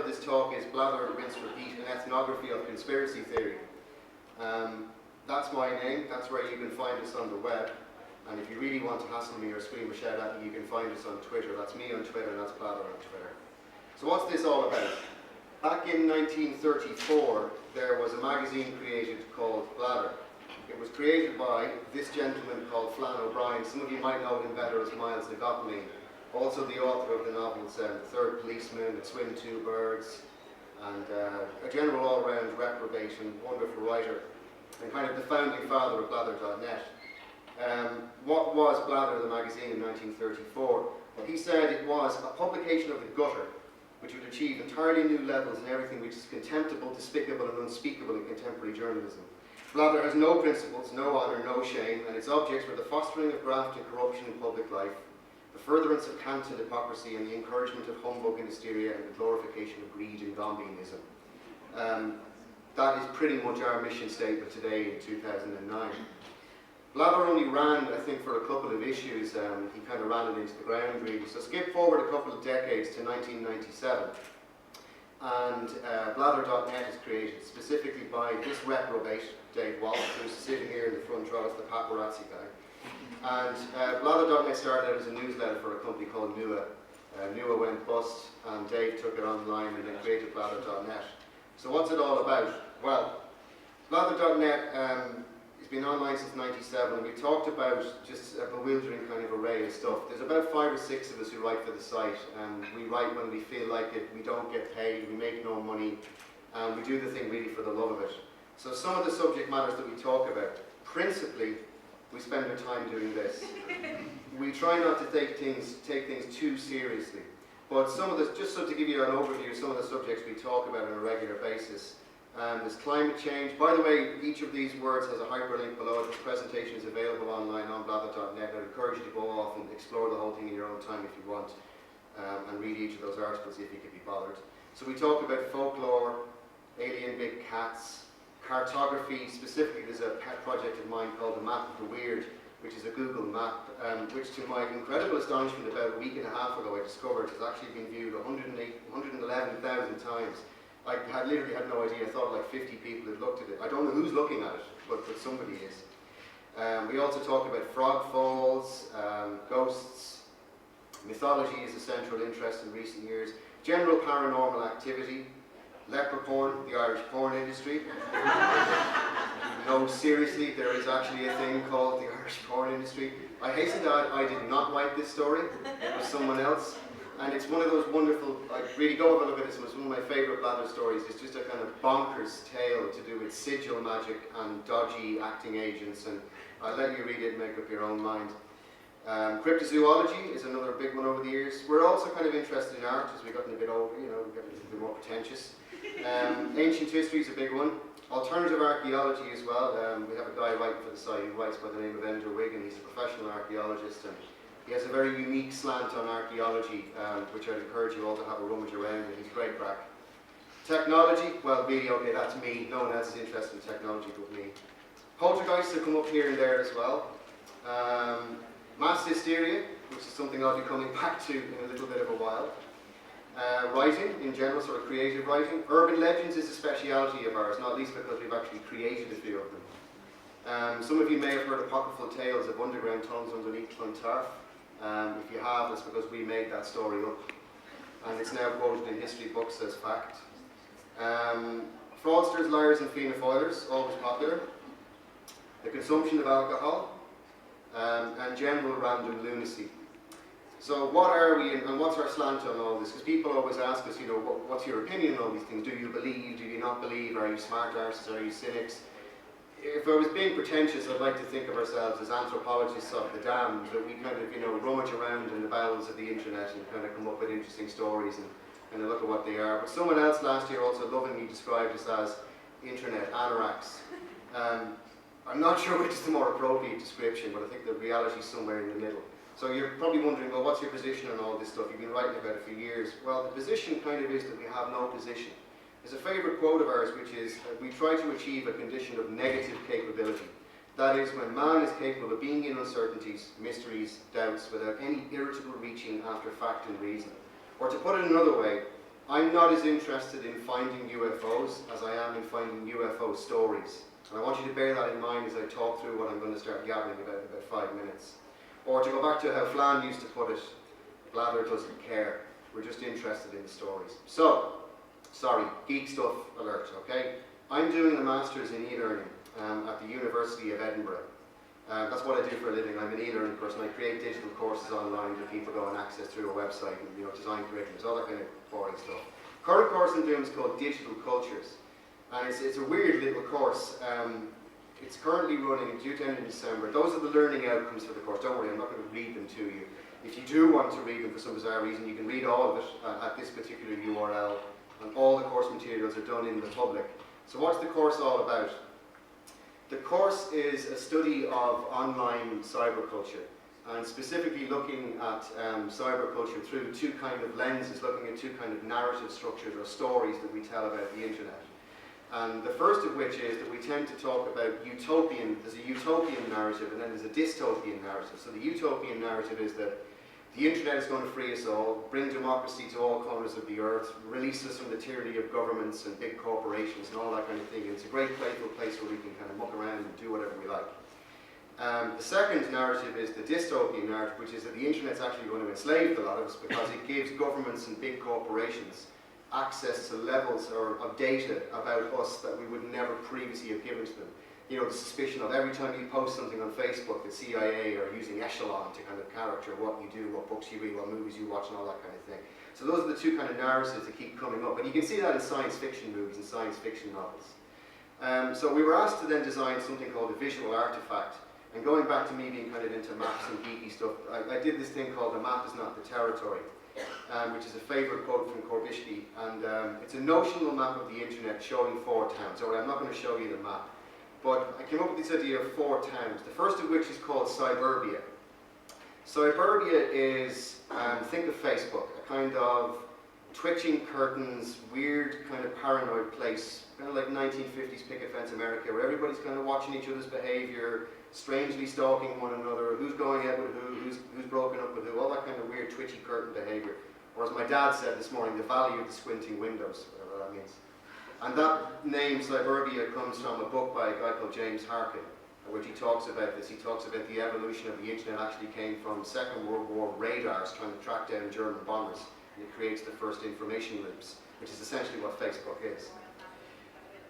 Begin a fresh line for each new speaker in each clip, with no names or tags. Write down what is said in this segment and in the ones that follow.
of this talk is Blather, Rinse, Repeat, an ethnography of conspiracy theory. That's my name, that's where you can find us on the web. And if you really want to hassle me or scream or shout at me, you can find us on Twitter. That's me on Twitter, and that's Blather on Twitter. So what's this all about? Back in 1934, there was a magazine created called Blather. It was created by this gentleman called Flann O'Brien. Some of you might know him better as Miles de Gotteling, also the author of the novels The Third Policeman, The Swim Two Birds, and a general all-round reprobate and wonderful writer, and kind of the founding father of Blather.net. What was Blather, the magazine, in 1934? Well, he said it was a publication of the gutter, which would achieve entirely new levels in everything which is contemptible, despicable, and unspeakable in contemporary journalism. Blather has no principles, no honour, no shame, and its objects were the fostering of graft and corruption in public life, the furtherance of cant and hypocrisy, and the encouragement of humbug and hysteria, and the glorification of greed and Gombianism. That is pretty much our mission statement today in 2009. Blather only ran, I think, for a couple of issues. He kind of ran it into the ground, really. So skip forward a couple of decades to 1997. And Blather.net is created specifically by this reprobate, Dave Wallace, who's sitting here in the front row, as the paparazzi guy. And Blather.net started out as a newsletter for a company called NUA. NUA went bust, and Dave took it online and then created Blather.net. So what's it all about? Well, Blather.net it's been online since '97, and we talked about just a bewildering kind of array of stuff. There's about 5 or 6 of us who write for the site, and we write when we feel like it, we don't get paid, we make no money, and we do the thing really for the love of it. So some of the subject matters that we talk about, principally, we spend our time doing this. We try not to take things too seriously, but some of the, just so to give you an overview of some of the subjects we talk about on a regular basis. There's climate change. By the way, each of these words has a hyperlink below. This presentation is available online on Blather.net. I encourage you to go off and explore the whole thing in your own time if you want, and read each of those articles if you can be bothered. So we talk about folklore, alien big cats, cartography. Specifically, there's a pet project of mine called the Map of the Weird, which is a Google map, which to my incredible astonishment about a week and a half ago I discovered has actually been viewed 111,000 times. I literally had no idea. I thought like 50 people had looked at it. I don't know who's looking at it, but somebody is. We also talk about frog falls, ghosts. Mythology is a central interest in recent years. General paranormal activity. Leprechaun, the Irish porn industry. No, seriously, there is actually a thing called the Irish porn industry. I hasten to add, I did not write this story. It was someone else. And it's one of those wonderful, really go have a look at this, it's one of my favourite Blather stories. It's just a kind of bonkers tale to do with sigil magic and dodgy acting agents, and I'll let you read it and make up your own mind. Cryptozoology is another big one over the years. We're also kind of interested in art as we've gotten a bit older, you know, we've gotten a little bit more pretentious. Ancient history is a big one. Alternative archaeology as well. We have a guy writing for the site who writes by the name of Ender Wigan. He's a professional archaeologist, and he has a very unique slant on archaeology, which I'd encourage you all to have a rummage around, and he's great crack. Technology, well really, okay, that's me. No one else is interested in technology but me. Poltergeists have come up here and there as well. Mass hysteria, which is something I'll be coming back to in a little bit of a while. Writing, in general, sort of creative writing. Urban legends is a speciality of ours, not least because we've actually created a few of them. Some of you may have heard apocryphal tales of underground tunnels underneath Clontarf. If you have, it's because we made that story up, and it's now quoted in history books as fact. Fraudsters, liars and phenophilers, always popular. The consumption of alcohol, and general random lunacy. So what are we, and what's our slant on all this? Because people always ask us, you know, what's your opinion on all these things? Do you believe, do you not believe? Are you smart arses, are you cynics? If I was being pretentious, I'd like to think of ourselves as anthropologists of the damned, that we kind of, you know, rummage around in the bowels of the internet and kind of come up with interesting stories and kind of look at what they are. But someone else last year also lovingly described us as internet anoraks. I'm not sure which is the more appropriate description, but I think the reality is somewhere in the middle. So you're probably wondering, well, what's your position on all this stuff? You've been writing about it for years. Well, the position kind of is that we have no position. There's a favourite quote of ours, which is, we try to achieve a condition of negative capability. That is, when man is capable of being in uncertainties, mysteries, doubts, without any irritable reaching after fact and reason. Or to put it another way, I'm not as interested in finding UFOs as I am in finding UFO stories. And I want you to bear that in mind as I talk through what I'm going to start gabbling about in about 5 minutes. Or to go back to how Flan used to put it, Blather doesn't care. We're just interested in the stories. So, sorry, geek stuff alert, okay? I'm doing a Master's in e-learning at the University of Edinburgh. That's what I do for a living. I'm an e-learning person. I create digital courses online that people go and access through a website and design curriculums, all that kind of boring stuff. Current course I'm doing is called Digital Cultures. And it's a weird little course. It's currently running, due to end in December. Those are the learning outcomes for the course. Don't worry, I'm not going to read them to you. If you do want to read them for some bizarre reason, you can read all of it at this particular URL. And all the course materials are done in the public. So what's the course all about? The course is a study of online cyberculture, and specifically looking at cyberculture through two kind of lenses, looking at two kind of narrative structures or stories that we tell about the internet. And the first of which is that we tend to talk about there's a utopian narrative and then there's a dystopian narrative. So the utopian narrative is that the internet is going to free us all, bring democracy to all corners of the earth, release us from the tyranny of governments and big corporations and all that kind of thing. And it's a great playful place where we can kind of muck around and do whatever we like. The second narrative is the dystopian narrative, which is that the internet's actually going to enslave a lot of us because it gives governments and big corporations access to levels of data about us that we would never previously have given to them. The suspicion of every time you post something on Facebook, the CIA are using echelon to kind of character what you do, what books you read, what movies you watch and all that kind of thing. So those are the two kind of narratives that keep coming up. And you can see that in science fiction movies and science fiction novels. So we were asked to then design something called a visual artifact. And going back to me being kind of into maps and geeky stuff, I did this thing called "The Map is Not the Territory," which is a favourite quote from Korbishki. And it's a notional map of the internet showing 4 towns. So I'm not going to show you the map. But I came up with this idea of 4 towns, the first of which is called Cyberbia. Cyberbia is, think of Facebook, a kind of twitching curtains, weird kind of paranoid place, kind of like 1950s picket fence America, where everybody's kind of watching each other's behaviour, strangely stalking one another, who's going out with who's broken up with who, all that kind of weird twitchy curtain behaviour. Or as my dad said this morning, the valley of the squinting windows, whatever that means. And that name, Cyberbia, comes from a book by a guy called James Harkin, which he talks about this. He talks about the evolution of the internet actually came from Second World War radars trying to track down German bombers, and it creates the first information loops, which is essentially what Facebook is.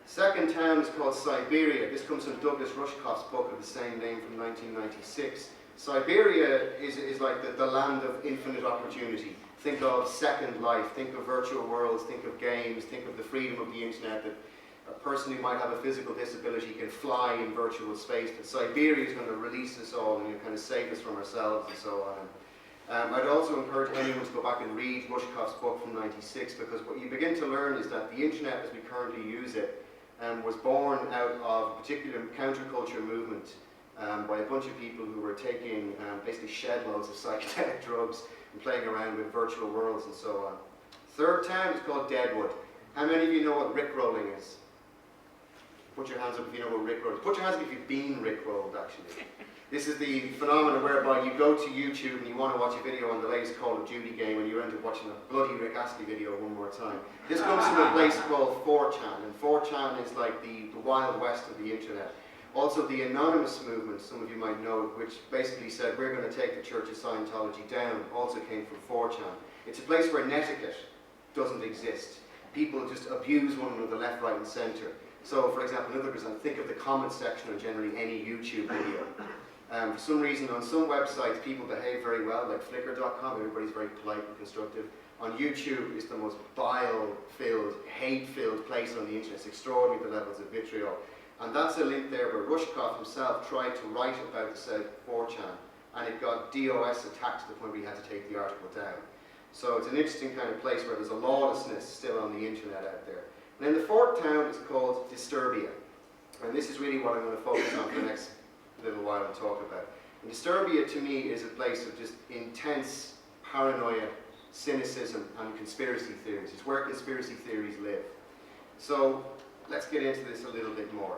Second town is called Siberia. This comes from Douglas Rushkoff's book of the same name from 1996. Siberia is like the land of infinite opportunity. Think of Second Life, think of virtual worlds, think of games, think of the freedom of the internet, that a person who might have a physical disability can fly in virtual space, but Siberia is going to release us all and kind of save us from ourselves and so on. I'd also encourage anyone to go back and read Rushkoff's book from '96, because what you begin to learn is that the internet as we currently use it was born out of a particular counterculture movement by a bunch of people who were taking basically shed loads of psychedelic drugs and playing around with virtual worlds and so on. Third town is called Deadwood. How many of you know what rickrolling is? Put your hands up if you know what rickrolling is. Put your hands up if you've been rickrolled, actually. This is the phenomenon whereby you go to YouTube and you want to watch a video on the latest Call of Duty game and you end up watching a bloody Rick Astley video one more time. This comes from a place called 4chan, and 4chan is like the Wild West of the internet. Also the Anonymous movement, some of you might know, which basically said we're going to take the Church of Scientology down, also came from 4chan. It's a place where netiquette doesn't exist. People just abuse one another left, right and centre. So for example, another example, think of the comment section on generally any YouTube video. For some reason on some websites people behave very well, like Flickr.com, everybody's very polite and constructive. On YouTube it's the most bile-filled, hate-filled place on the internet. It's extraordinary the levels of vitriol. And that's a link there where Rushkoff himself tried to write about the said 4chan, and it got DOS attacked to the point where he had to take the article down. So it's an interesting kind of place where there's a lawlessness still on the internet out there. And then the fourth town is called Disturbia. And this is really what I'm going to focus on for the next little while and talk about. And Disturbia to me is a place of just intense paranoia, cynicism and conspiracy theories. It's where conspiracy theories live. So let's get into this a little bit more.